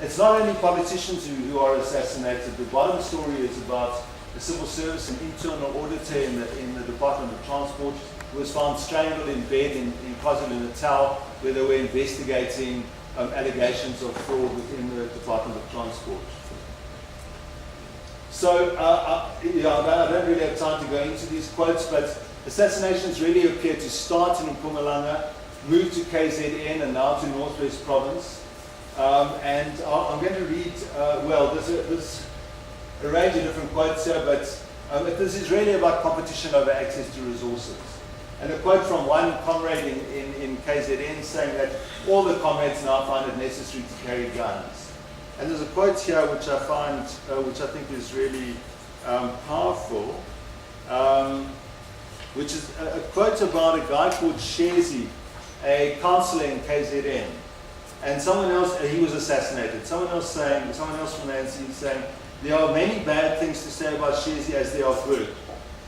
it's not only politicians who are assassinated. The bottom story is about the civil service and internal auditor in the Department of Transport who was found strangled in bed in KwaZulu-Natal, where they were investigating allegations of fraud within the Department of Transport. So, yeah, I don't really have time to go into these quotes, but assassinations really appear to start in Mpumalanga, move to KZN, and now to Northwest Province. And I'm going to read, well, there's a range of different quotes here, but this is really about competition over access to resources. And a quote from one comrade in KZN saying that all the comrades now find it necessary to carry guns. And there's a quote here which I find, which I think is really powerful, which is a quote about a guy called Shezi, a councillor in KZN. And someone else, he was assassinated. Someone else from the ANC saying, there are many bad things to say about Shezi as there are good.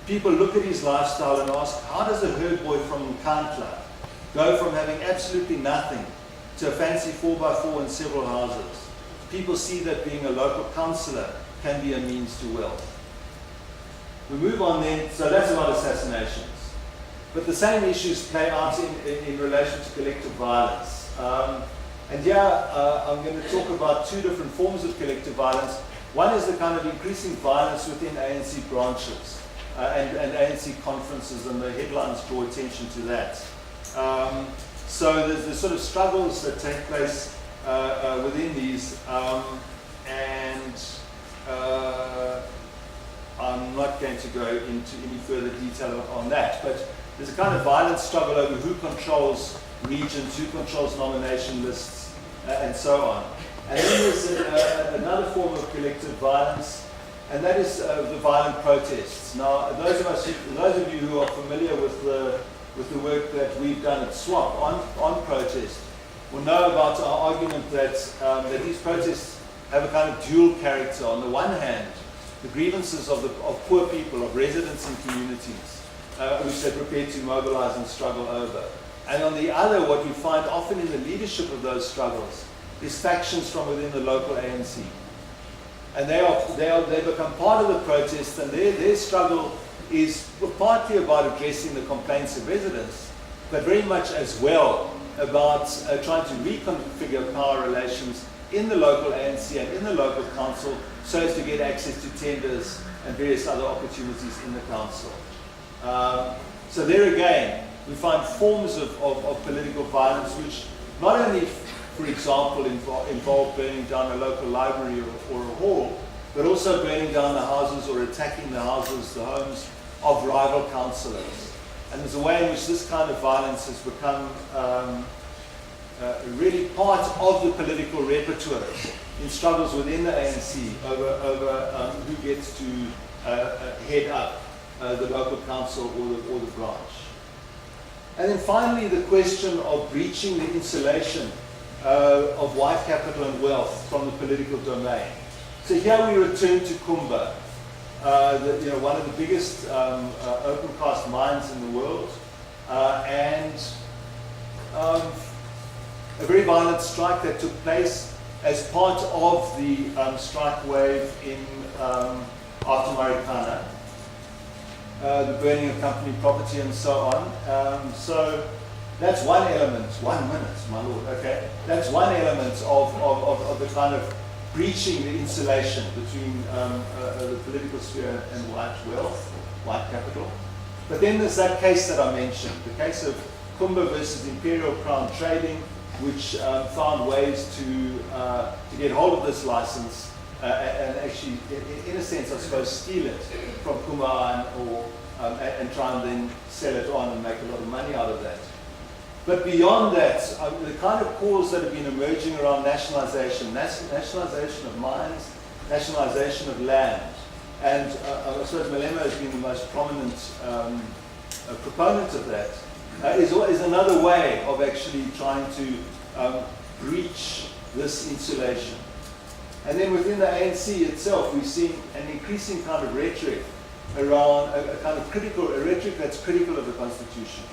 People look at his lifestyle and ask, how does a herd boy from Nkandla go from having absolutely nothing to a fancy 4x4 and several houses? People see that being a local councillor can be a means to wealth. We move on then, so that's about assassinations. But the same issues play out in relation to collective violence. And here I'm going to talk about two different forms of collective violence. One is the kind of increasing violence within ANC branches. And ANC conferences, and the headlines draw attention to that. So there's the sort of struggles that take place within these, and I'm not going to go into any further detail on that, but there's a kind of violent struggle over who controls regions, who controls nomination lists, and so on. And then there's another form of collective violence, and that is the violent protests. Now, those of you who are familiar with the work that we've done at SWAP on protest will know about our argument that these protests have a kind of dual character. On the one hand, the grievances of poor people, of residents and communities, which they're prepared to mobilize and struggle over. And on the other, what you find often in the leadership of those struggles is factions from within the local ANC. And they become part of the protest, and their struggle is partly about addressing the complaints of residents, but very much as well about trying to reconfigure power relations in the local ANC and in the local council so as to get access to tenders and various other opportunities in the council. So there again, we find forms of political violence which not only, for example, involve burning down a local library or a hall, but also burning down the houses or attacking the houses, the homes of rival councillors. And there's a way in which this kind of violence has become really part of the political repertoire in struggles within the ANC over who gets to head up the local council or the branch. And then finally, the question of breaching the insulation of white capital and wealth from the political domain. So here we return to Kumba, one of the biggest open cast mines in the world, and a very violent strike that took place as part of the strike wave in after Marikana, the burning of company property and so on. So that's one element. 1 minute, my lord. Okay, that's one element of the kind of breaching the insulation between the political sphere and white wealth, white capital. But then there's that case that I mentioned, the case of Kumba versus Imperial Crown Trading, which found ways to get hold of this license and actually, in a sense, I suppose, steal it from Kumba and try and then sell it on and make a lot of money out of that. But beyond that, the kind of calls that have been emerging around nationalization of mines, nationalization of land, and I suppose Malema has been the most prominent proponent of that, is another way of actually trying to breach this insulation. And then within the ANC itself, we've seen an increasing kind of rhetoric around a kind of rhetoric that's critical of the Constitution.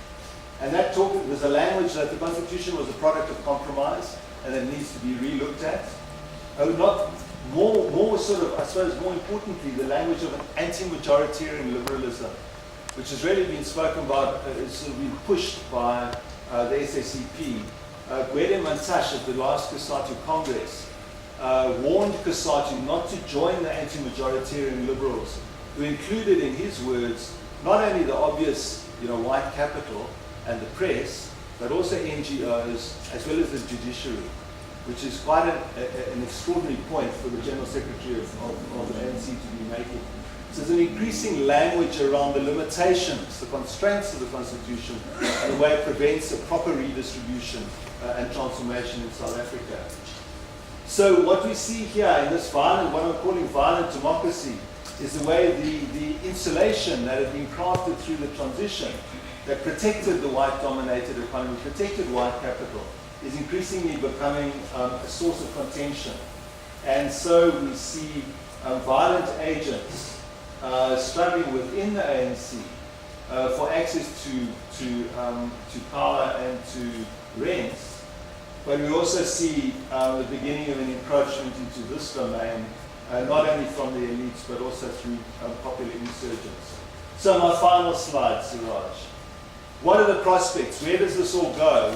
And that there's a language that the Constitution was a product of compromise and it needs to be re-looked at. not more sort of, I suppose, more importantly, the language of an anti-majoritarian liberalism, which has really been spoken about, has sort of been pushed by the SACP. Gwede Mantashe at the last COSATU Congress warned COSATU not to join the anti-majoritarian liberals, who included, in his words, not only the obvious, white capital and the press, but also NGOs, as well as the judiciary, which is quite an extraordinary point for the General Secretary of the ANC to be making. So there's an increasing language around the limitations, the constraints of the Constitution, and the way it prevents a proper redistribution and transformation in South Africa. So what we see here in this violent, what I'm calling violent democracy, is the way the insulation that had been crafted through the transition that protected the white-dominated economy, protected white capital, is increasingly becoming a source of contention. And so we see violent agents struggling within the ANC for access to power and to rents. But we also see the beginning of an encroachment into this domain, not only from the elites, but also through popular insurgents. So my final slide, Siraj. What are the prospects? Where does this all go?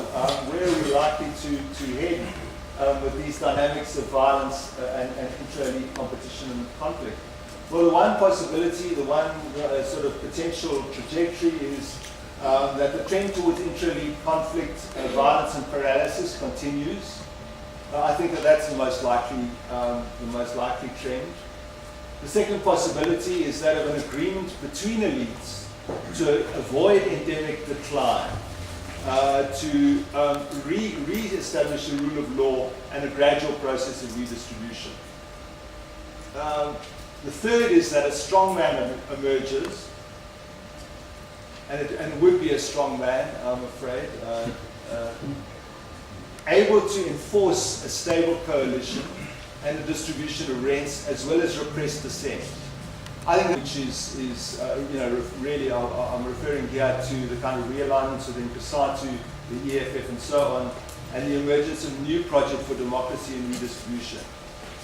Where are we likely to head with these dynamics of violence and intra-elite competition and conflict? Well, the one possibility, the one sort of potential trajectory is that the trend towards intra-elite conflict, violence and paralysis continues. I think that's the most likely trend. The second possibility is that of an agreement between elites to avoid endemic decline, to re-establish the rule of law and a gradual process of redistribution. The third is that a strong man emerges, and it would be a strong man, I'm afraid, able to enforce a stable coalition and the distribution of rents as well as repress dissent. I think which is really, I'm referring here to the kind of realignments within COSATU, the EFF and so on, and the emergence of a new project for democracy and redistribution.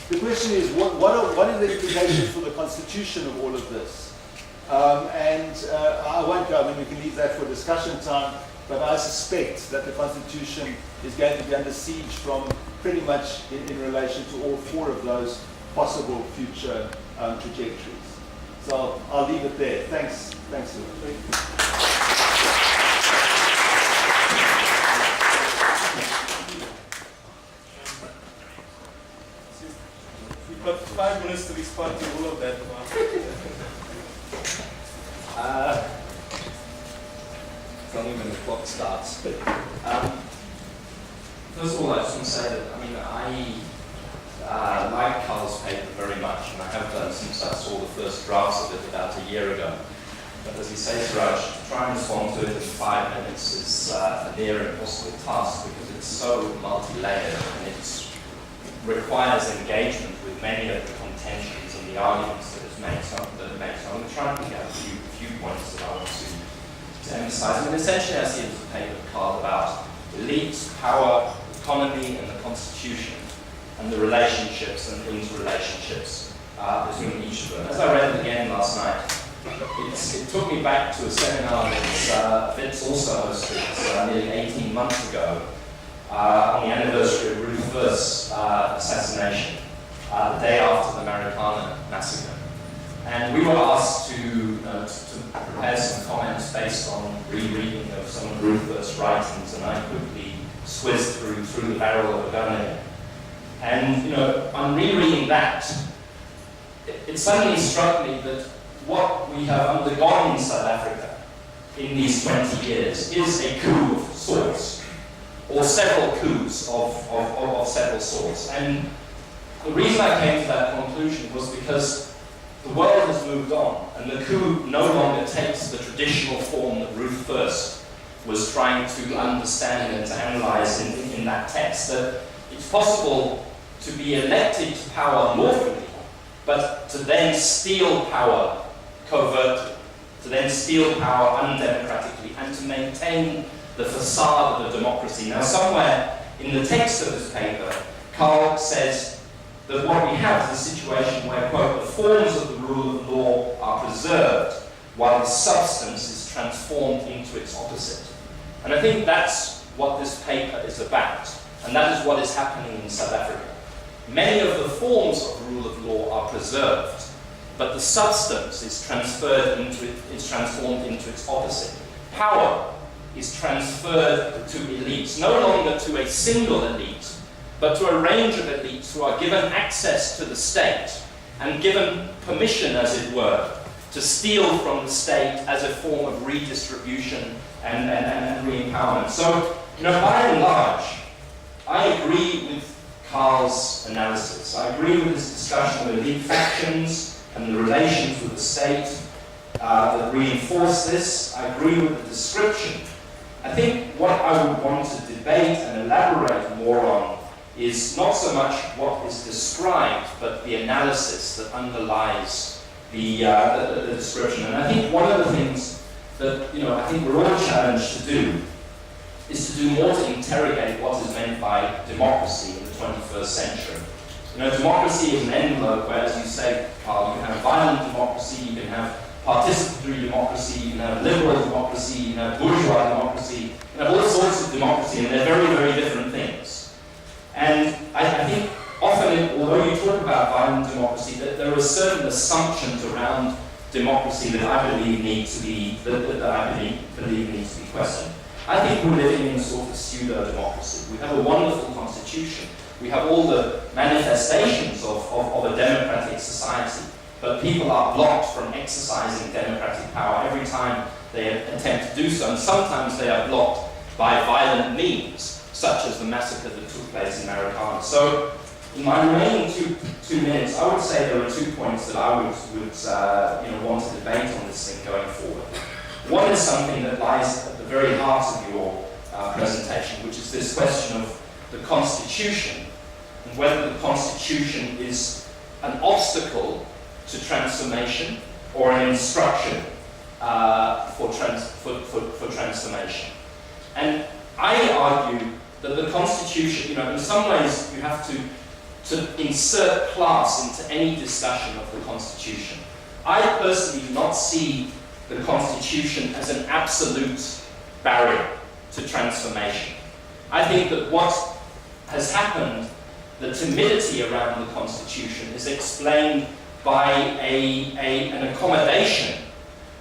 The question is, what are the implications for the constitution of all of this? I won't go, we can leave that for discussion time, but I suspect that the constitution is going to be under siege from pretty much in relation to all four of those possible future trajectories. So I'll leave it there. Thanks. We've got 5 minutes to respond to all of that. Tell me when the clock starts. But first of all, I just want to say that I like Karl's paper very much, and I have done since I saw the first drafts of it about a year ago. But as you say, Siraj, to try and respond to it in 5 minutes is a near impossible task because it's so multi-layered and it requires engagement with many of the contentions and the arguments that it makes. So I'm going to try and pick out a few points that I want to emphasize. And essentially, I see it as a paper, Karl, about elites, power, economy, and the constitution, and the relationships and interrelationships between each of them. As I read it again last night, it took me back to a seminar that Fitz also hosted nearly 18 months ago on the anniversary of Ruth First's assassination, the day after the Marikana massacre. And we were asked to prepare some comments based on rereading of some of Ruth First's writings, and I quickly squizzed through the barrel of a gun again. And on rereading that, it suddenly struck me that what we have undergone in South Africa in these 20 years is a coup of sorts, or several coups of several sorts. And the reason I came to that conclusion was because the world has moved on, and the coup no longer takes the traditional form that Ruth First was trying to understand and to analyze in that text, that it's possible to be elected to power lawfully, but to then steal power covertly, to then steal power undemocratically, and to maintain the facade of a democracy. Now, somewhere in the text of this paper, Karl says that what we have is a situation where, quote, the forms of the rule of law are preserved while the substance is transformed into its opposite. And I think that's what this paper is about, and that is what is happening in South Africa. Many of the forms of the rule of law are preserved, but the substance is transformed into its opposite. Power is transferred to elites, no longer to a single elite, but to a range of elites who are given access to the state and given permission, as it were, to steal from the state as a form of redistribution and re-empowerment. So, by and large, I agree with Karl's analysis. I agree with his discussion of elite factions and the relations with the state that reinforce this. I agree with the description. I think what I would want to debate and elaborate more on is not so much what is described, but the analysis that underlies the description. And I think one of the things that I think we're all challenged to do is to do more to interrogate what is meant by democracy in the 21st century. Democracy is an envelope where, as you say, Karl, you can have violent democracy, you can have participatory democracy, you can have liberal democracy, you can have bourgeois democracy, you can have all sorts of democracy, and they're very, very different things. And I think often, although you talk about violent democracy, that there are certain assumptions around democracy that I believe need to be needs to be questioned. I think we're living in a sort of pseudo-democracy. We have a wonderful constitution. We have all the manifestations of a democratic society, but people are blocked from exercising democratic power every time they attempt to do so, and sometimes they are blocked by violent means, such as the massacre that took place in Marikana. So, in my remaining two minutes, I would say there are 2 points that I would want to debate on this thing going forward. One is something that lies at the very heart of your presentation, which is this question of the Constitution, and whether the Constitution is an obstacle to transformation or an instruction for transformation. And I argue that the Constitution, in some ways you have to insert class into any discussion of the Constitution. I personally do not see the Constitution as an absolute barrier to transformation. I think that what has happened, the timidity around the Constitution, is explained by an accommodation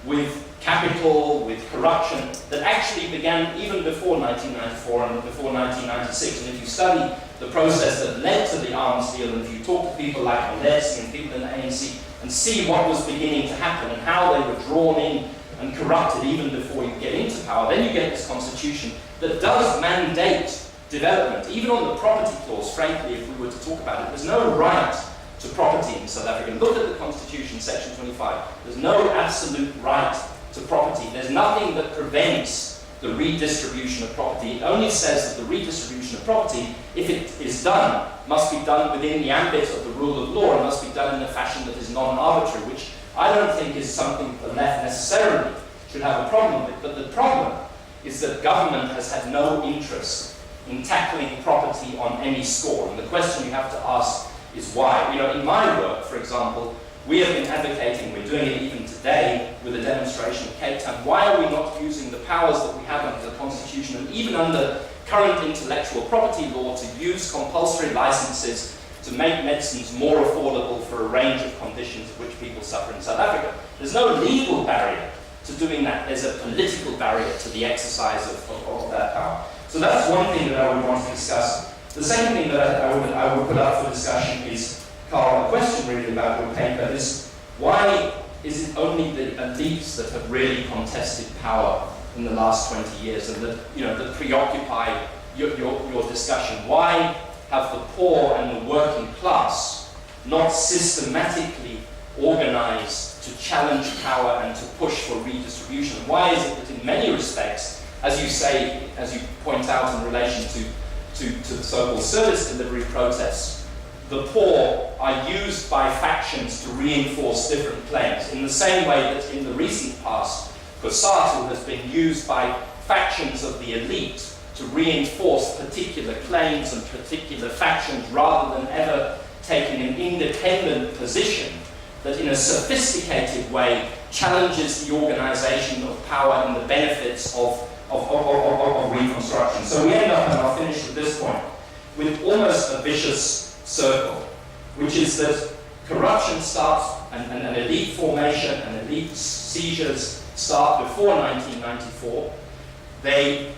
with capital, with corruption, that actually began even before 1994 and before 1996. And if you study the process that led to the arms deal, and if you talk to people like Holdt and people in the ANC and see what was beginning to happen and how they were drawn in and corrupted even before you get into power, then you get this constitution that does mandate development. Even on the property clause, frankly, if we were to talk about it, there's no right to property in South Africa. Look at the Constitution, section 25. There's no absolute right to property. There's nothing that prevents the redistribution of property. It only says that the redistribution of property, if it is done, must be done within the ambit of the rule of law and must be done in a fashion that is non-arbitrary, which I don't think is something the left necessarily should have a problem with. But the problem is that government has had no interest in tackling property on any score. And the question you have to ask is why. In my work, for example, we have been advocating, we're doing it even today with a demonstration in Cape Town, why are we not using the powers that we have under the Constitution and even under current intellectual property law to use compulsory licenses to make medicines more affordable for a range of conditions of which people suffer in South Africa? There's no legal barrier to doing that. There's a political barrier to the exercise of that power. So that's one thing that I would want to discuss. The second thing that I would put up for discussion is, Karl, a question really about your paper is, why is it only the elites that have really contested power in the last 20 years and that preoccupy your discussion? Why have the poor and the working class not systematically organized to challenge power and to push for redistribution? Why is it that in many respects, as you say, as you point out in relation to the so-called service delivery protests, the poor are used by factions to reinforce different claims, in the same way that in the recent past, COSATU has been used by factions of the elite to reinforce particular claims and particular factions rather than ever taking an independent position that in a sophisticated way challenges the organisation of power and the benefits of reconstruction. So we end up, and I'll finish with this point, with almost a vicious circle, which is that corruption starts, and elite formation and elite seizures start before 1994. They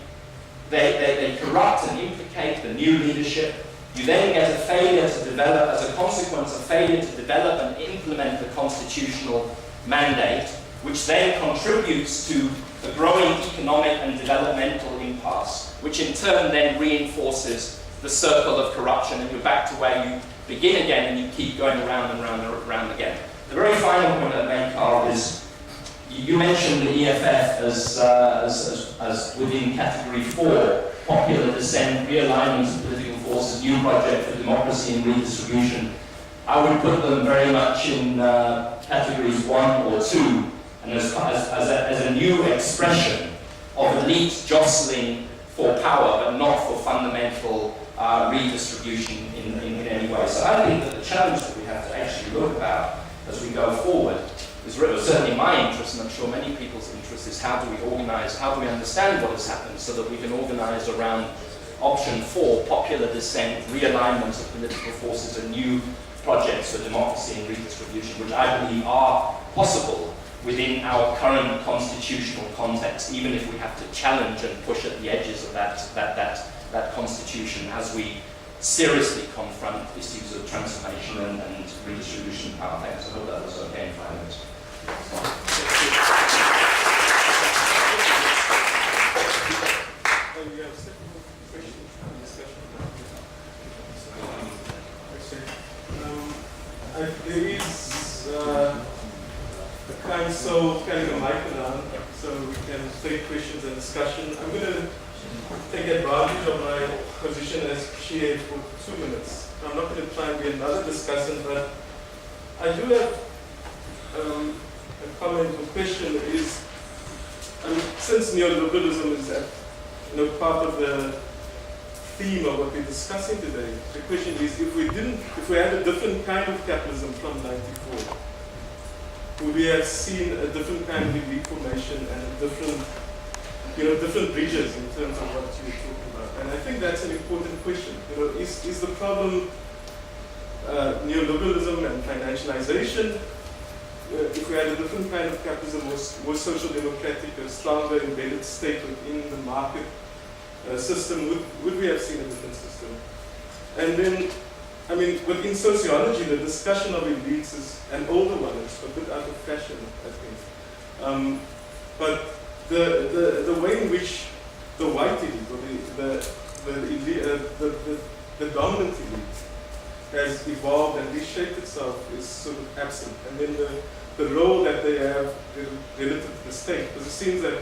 corrupt and implicate the new leadership. You then get a failure to develop, as a consequence, a failure to develop and implement the constitutional mandate, which then contributes to the growing economic and developmental impasse, which in turn then reinforces the circle of corruption, and you're back to where you begin again and you keep going around and round and round again. The very final point I made, Karl, is you mentioned the EFF as within category 4, popular dissent, realignment of political forces, new project for democracy and redistribution. I would put them very much in categories 1 or 2, and as a new expression of elite jostling for power, but not for fundamental redistribution in any way. So I think that the challenge that we have to actually look about as we go forward is certainly my interest, and I'm sure many people's interest, is how do we organise, how do we understand what has happened so that we can organise around option 4, popular dissent, realignment of political forces and new projects for democracy and redistribution, which I believe are possible within our current constitutional context, even if we have to challenge and push at the edges of that constitution as we seriously confront issues of transformation and redistribution of power. Thanks. I hope that was okay in 5 minutes. We have second question and discussion. There is a kind soul carrying a mic around, so we can take questions and discussion. I'm going to take advantage of my position as chair for 2 minutes. I'm not going to try and be another discussant, but I do have a comment or question. Is, since neoliberalism is at, part of the theme of what we're discussing today, the question is, if we had a different kind of capitalism from '94, would we have seen a different kind of elite formation and different bridges in terms of what you're talking about? And I think that's an important question. Is the problem neoliberalism and financialization? If we had a different kind of capitalism, more social democratic, a stronger embedded state within the market system, would we have seen a different system? And then, within sociology, the discussion of elites is an older one. It's a bit out of fashion, I think. But the way in which the white elite, or the dominant elite, has evolved and reshaped itself is sort of absent. And then the role that they have relative to the state, because it seems that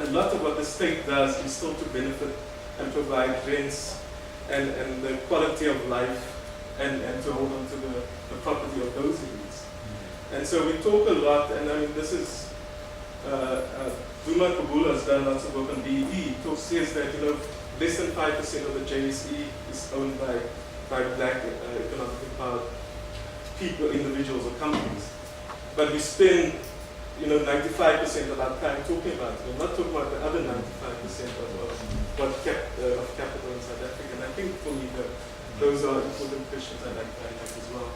a lot of what the state does is still to benefit and provide rents and the quality of life and to hold on to the property of those elites. And so we talk a lot, and this is Duma Kabula has done lots of work on DE. He says that less than 5% of the JSE is owned by black economically empowered people, individuals, or companies. But we spend 95% of our time talking about it. We're not talking about the other 95% of capital in South Africa. And I think for me those are important questions I'd like to highlight as well.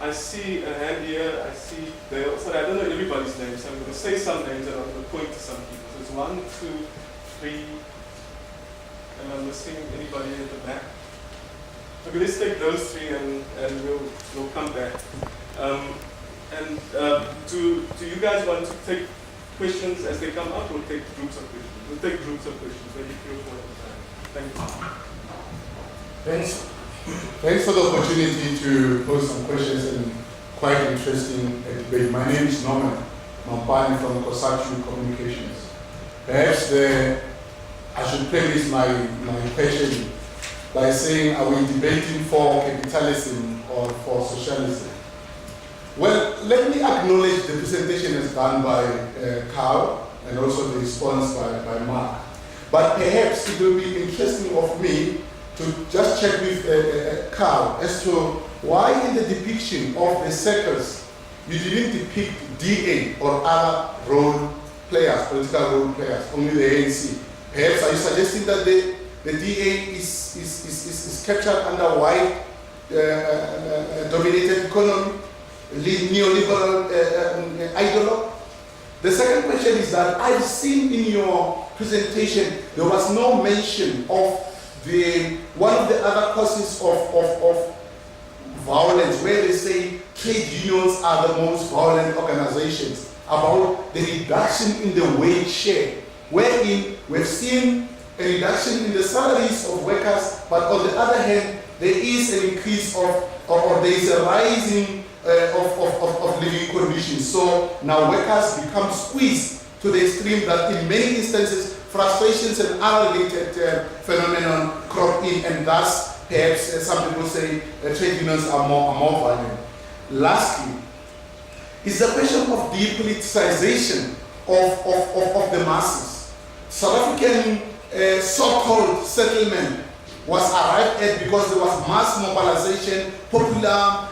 I see a hand here. I see Dale. Sorry, I don't know everybody's names, so I'm going to say some names and I'm going to point to some people. So it's 1, 2, 3. And I'm missing anybody at the back. Okay, let's take those 3 and we'll come back. Do you guys want to take questions as they come up, or take groups of questions? We'll take groups of questions, maybe 3 or 4 at a time. Thank you. Thanks for the opportunity to pose some questions and quite interesting debate. My name is Norman Mampani from Kosatu Communications. Perhaps I should preface my question by saying, are we debating for capitalism or for socialism? Well, let me acknowledge the presentation as done by Karl and also the response by Mark. But perhaps it will be interesting of me to just check with Karl as to why in the depiction of the circles you didn't depict DA or other role players, political role players, only the ANC. Perhaps are you suggesting that the DA is captured under white dominated economy, neoliberal ideologue? The second question is that I've seen in your presentation there was no mention of one of the other causes of violence, where they say trade unions are the most violent organizations, about the reduction in the wage share, wherein we've seen a reduction in the salaries of workers, but on the other hand, there is an increase or there is a rising of living conditions. So now workers become squeezed to the extreme that in many instances frustrations and other related phenomenon crop in, and thus perhaps some people say trade unions are more violent. Lastly, is the question of depoliticization of the masses. South African so-called settlement was arrived at because there was mass mobilization, popular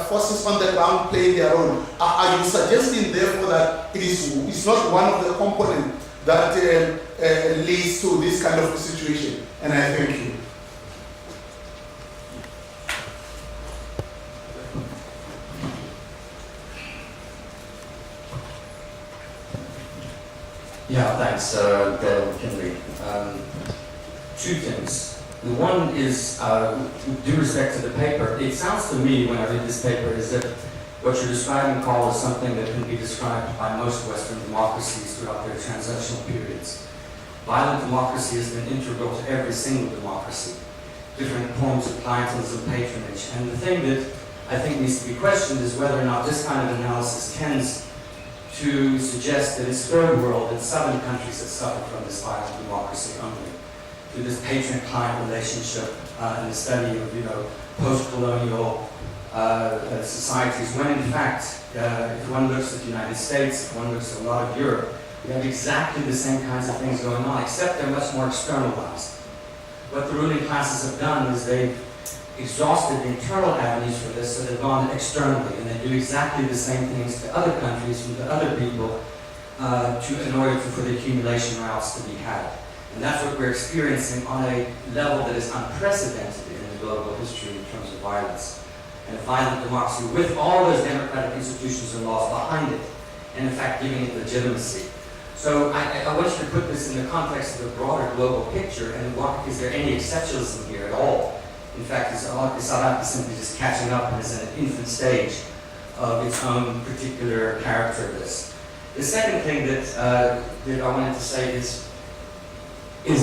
forces on the ground playing their role. Are you suggesting therefore that it's not one of the components that leads to this kind of a situation? And I thank you. Yeah, thanks, Karl Kinley. Two things. The one is, with due respect to the paper, it sounds to me when I read this paper as if what you're describing, Karl, is something that can be described by most Western democracies throughout their transitional periods. Violent democracy has been integral to every single democracy. Different forms of clientelism, patronage. And the thing that I think needs to be questioned is whether or not this kind of analysis tends to suggest that it's third world and southern countries that suffer from this violent democracy only, through this patron-client relationship and the study of, post-colonial societies, when in fact, if one looks at the United States, if one looks at a lot of Europe, we have exactly the same kinds of things going on, except they're much more externalized. What the ruling classes have done is they've exhausted the internal avenues for this, so they've gone externally, and they do exactly the same things to other countries and to other people in order for the accumulation routes to be had. And that's what we're experiencing on a level that is unprecedented in the global history in terms of violence. And a violent democracy with all those democratic institutions and laws behind it, and in fact giving it legitimacy. So I want you to put this in the context of the broader global picture, and is there any exceptionalism here at all? In fact, South Africa simply just catching up and is in an infant stage of its own particular character of this. The second thing that I wanted to say is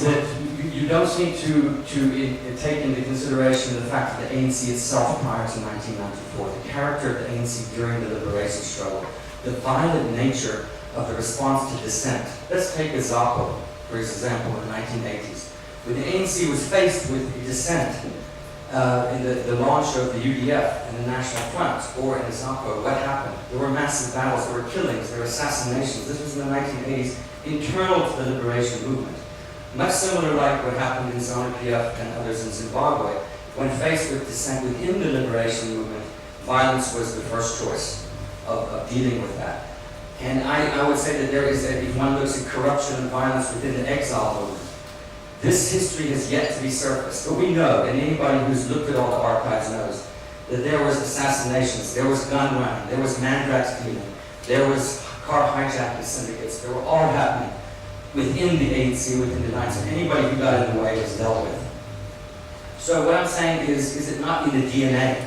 that you don't seem to take into consideration the fact that the ANC itself prior to 1994, the character of the ANC during the liberation struggle, the violent nature of the response to dissent. Let's take ZAPO, for example, in the 1980s. When the ANC was faced with a dissent in the launch of the UDF and the National Front, or in ZAPO, what happened? There were massive battles, there were killings, there were assassinations. This was in the 1980s, internal to the liberation movement. Much similar like what happened in ZANU-PF and others in Zimbabwe. When faced with dissent within the liberation movement, violence was the first choice of dealing with that. And I would say that there is, if one looks at corruption and violence within the exile movement, this history has yet to be surfaced. But we know, and anybody who's looked at all the archives knows, that there was assassinations, there was gun running, there was mandrax dealing, there was car hijacking syndicates. They were all happening within the ANC, within the lines. And anybody who got in the way was dealt with. So what I'm saying is it not in the DNA?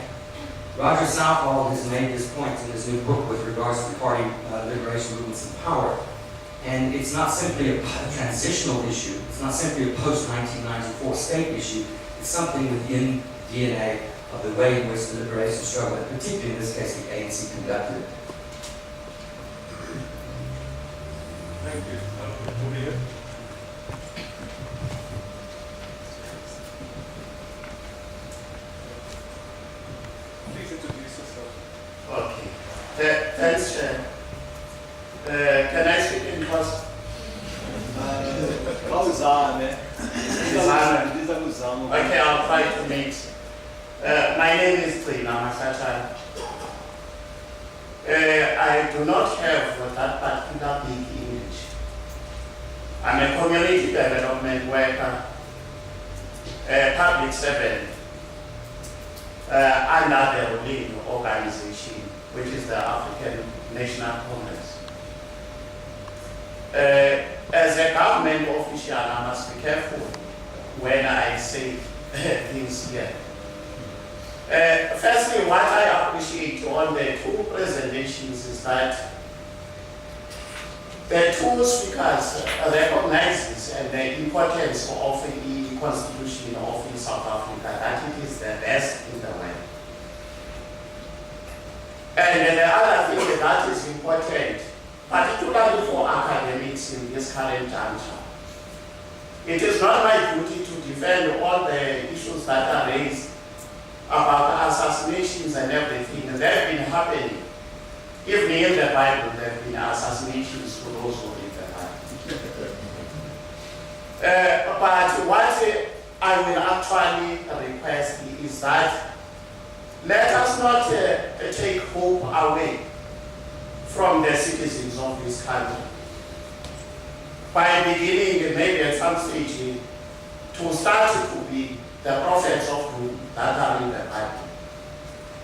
Roger Southall has made this point in his new book with regards to party liberation movements and power. And it's not simply a transitional issue. It's not simply a post-1994 state issue. It's something within the DNA of the way in which the liberation struggle, and particularly in this case the ANC, conducted it. Thank you. Over here. Please introduce yourself. Okay. Thanks, Chair. Can I speak in Xhosa? Qual usar, né? Diz a usar. Okay. academics. My name is Trina Masata. I do not have that particular big English. I'm a community development worker, a public servant, under the ruling organization, which is the African National Congress. As a government official, I must be careful when I say things here. Firstly, what I appreciate on the two presentations is that the two speakers recognizes the importance of the Constitution of South Africa, that it is the best in the world. And the other thing that is important, particularly for academics in this current juncture, it is not my duty to defend all the issues that are raised about assassinations and everything. They have been happening. Even in the Bible, there have been assassinations to those who read the Bible. But what I will actually request is that let us not take hope away from the citizens of this country by beginning maybe at some stage to start to be the prophets of doom that are in the Bible.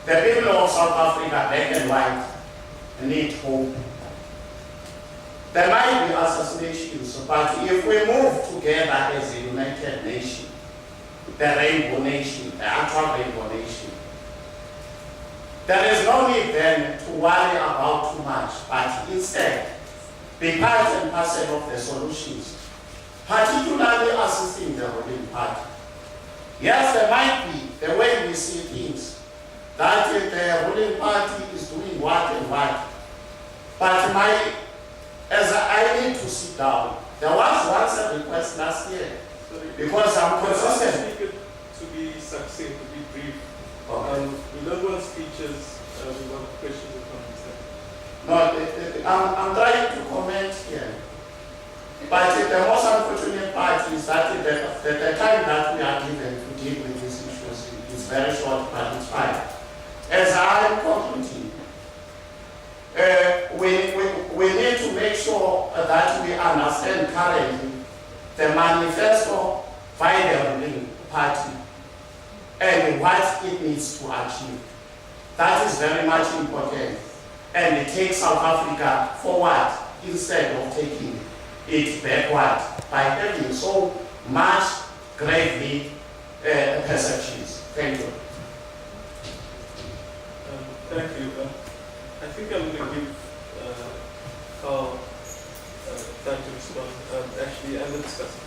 The people of South Africa, black and white, need hope. There might be assassinations, but if we move together as a united nation, the rainbow nation, the actual rainbow nation, there is no need then to worry about too much, but instead, be part and parcel of the solutions, particularly assisting the ruling party. Yes, there might be, the way we see things, that the ruling party is doing what and what. But as I need to sit down, there was once a request last year, because I'm consistent. To be succinct, to be brief. Okay. We don't want speeches, we want questions and comments. No, I'm trying to comment here. But the most unfortunate part is that the time that we are given to deal with these issues is very short, but it's fine. As I'm concluding, we need to make sure that we understand currently the manifesto by the ruling party and what it needs to achieve. That is very much important. And it takes South Africa forward instead of taking it backward by having so much gravely perceptions. Thank you. Thank you. I think I'm going to give Karl time to respond, actually, and the discussant.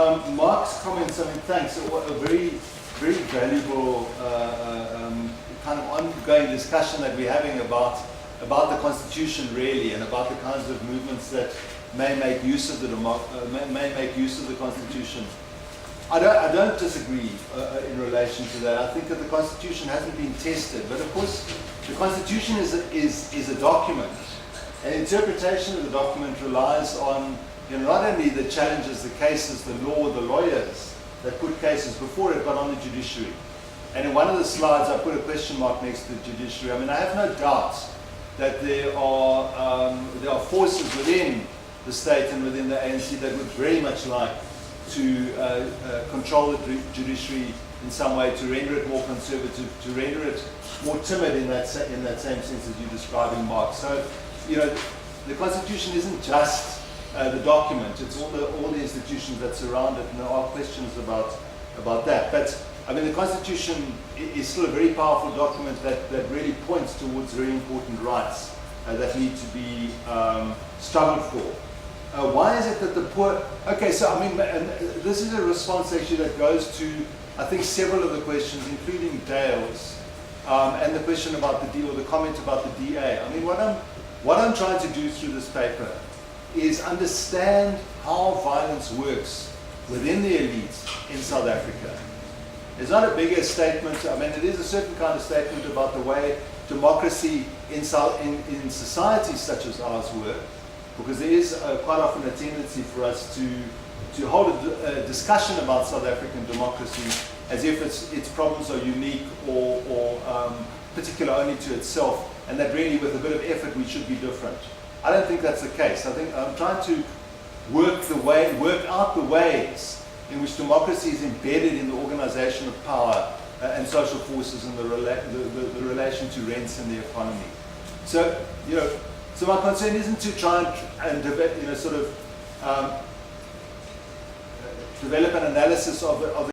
On Mark's comments, I mean, thanks. A very, very valuable kind of ongoing discussion that we're having about the Constitution, really, and about the kinds of movements that may make use of the Constitution. I don't disagree in relation to that. I think that the Constitution hasn't been tested, but of course, the Constitution is a document. An interpretation of the document relies on not only the challenges, the cases, the law, the lawyers that put cases before it, but on the judiciary. And in one of the slides, I put a question mark next to the judiciary. I mean, I have no doubt that there are forces within the state and within the ANC that would very much like to control the judiciary in some way, to render it more conservative, to render it more timid in that same sense as you're describing, Mark. So, the Constitution isn't just the document; it's all the institutions that surround it, and there are questions about that. But I mean, the Constitution is still a very powerful document that really points towards very important rights that need to be struggled for. Why is it that the poor... Okay, so I mean, and this is a response actually that goes to, I think, several of the questions, including Dale's, and the question about the D, or the comment about the DA. I mean, what I'm trying to do through this paper is understand how violence works within the elites in South Africa. It's not a bigger statement. I mean, it is a certain kind of statement about the way democracy in societies such as ours work, because there is quite often a tendency for us to hold a discussion about South African democracy as if its problems are unique or particular only to itself, and that really with a bit of effort we should be different. I don't think that's the case. I think I'm trying to work out the ways in which democracy is embedded in the organization of power and social forces and the relation to rents in the economy. So, so my concern isn't to try and develop an analysis of the